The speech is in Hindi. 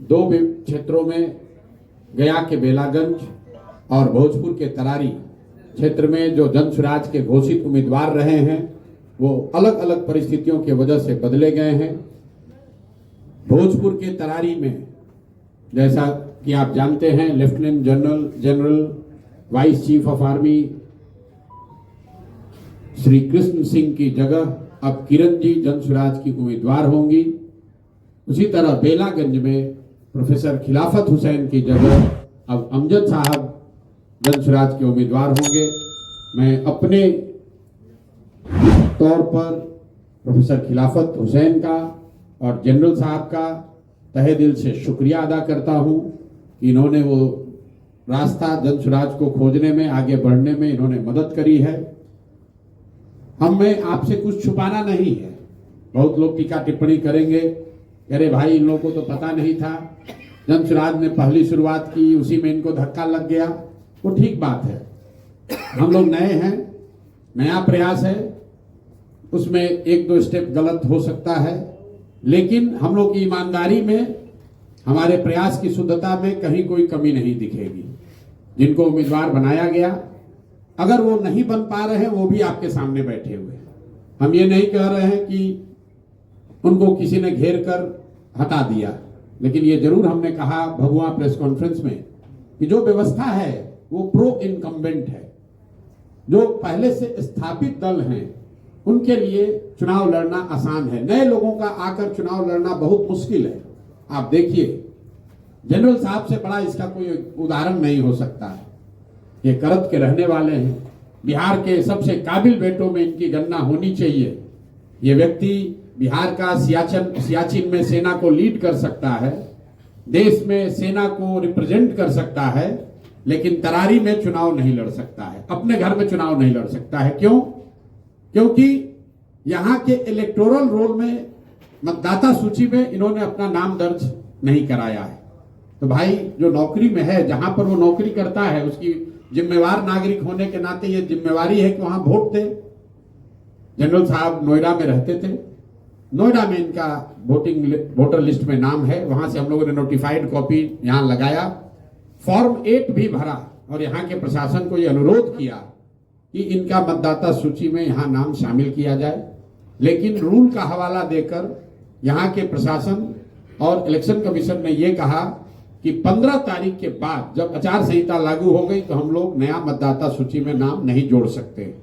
दो क्षेत्रों में, गया के बेलागंज और भोजपुर के तरारी क्षेत्र में जो जन स्वराज के घोषित उम्मीदवार रहे हैं वो अलग अलग परिस्थितियों की वजह से बदले गए हैं। भोजपुर के तरारी में जैसा कि आप जानते हैं, lieutenant general vice chief of army Shri Krishna Singh की जगह अब किरण जी जन स्वराज की उम्मीदवार होंगी। उसी तरह बेलागंज में प्रोफेसर खिलाफत हुसैन की जगह अब अमजद साहब जन स्वराज के उम्मीदवार होंगे। मैं अपने तौर पर प्रोफेसर खिलाफत हुसैन का और जनरल साहब का तहे दिल से शुक्रिया अदा करता हूं कि इन्होंने वो रास्ता जन स्वराज को खोजने में, आगे बढ़ने में इन्होंने मदद करी है। हमें आपसे कुछ छुपाना नहीं है। बहुत लोग टीका टिप्पणी करेंगे, अरे भाई इन लोगों को तो पता नहीं था, जन स्वराज ने पहली शुरुआत की, उसी में इनको धक्का लग गया। वो ठीक बात है, हम लोग नए हैं, नया प्रयास है, उसमें एक दो स्टेप गलत हो सकता है, लेकिन हम लोग की ईमानदारी में, हमारे प्रयास की शुद्धता में कहीं कोई कमी नहीं दिखेगी। जिनको उम्मीदवार बनाया गया, अगर वो नहीं बन पा रहे हैं, वो भी आपके सामने बैठे हुए हैं। हम ये नहीं कह रहे हैं कि उनको किसी ने घेर कर हटा दिया, लेकिन ये जरूर हमने कहा भगवा प्रेस कॉन्फ्रेंस में कि जो व्यवस्था है वो प्रो इनकम्बेंट है। जो पहले से स्थापित दल हैं उनके लिए चुनाव लड़ना आसान है, नए लोगों का आकर चुनाव लड़ना बहुत मुश्किल है। आप देखिए, जनरल साहब से बड़ा इसका कोई उदाहरण नहीं हो सकता है। ये करत के रहने वाले हैं, बिहार के सबसे काबिल बेटों में इनकी गणना होनी चाहिए। ये व्यक्ति बिहार का सियाचिन में सेना को लीड कर सकता है, देश में सेना को रिप्रेजेंट कर सकता है, लेकिन तरारी में चुनाव नहीं लड़ सकता है, अपने घर में चुनाव नहीं लड़ सकता है। क्यों? क्योंकि यहाँ के इलेक्टोरल रोल में, मतदाता सूची में इन्होंने अपना नाम दर्ज नहीं कराया है। तो भाई जो नौकरी में है, जहां पर वो नौकरी करता है, उसकी जिम्मेवार नागरिक होने के नाते ये जिम्मेवारी है कि वहां वोट दे। जनरल साहब नोएडा में रहते थे, नोएडा में इनका वोटर लिस्ट में नाम है, वहां से हम लोगों ने नोटिफाइड कॉपी यहाँ लगाया, फॉर्म 8 भी भरा और यहाँ के प्रशासन को ये अनुरोध किया कि इनका मतदाता सूची में यहाँ नाम शामिल किया जाए। लेकिन रूल का हवाला देकर यहाँ के प्रशासन और इलेक्शन कमीशन ने यह कहा कि 15 तारीख के बाद जब आचार संहिता लागू हो गई तो हम लोग नया मतदाता सूची में नाम नहीं जोड़ सकते।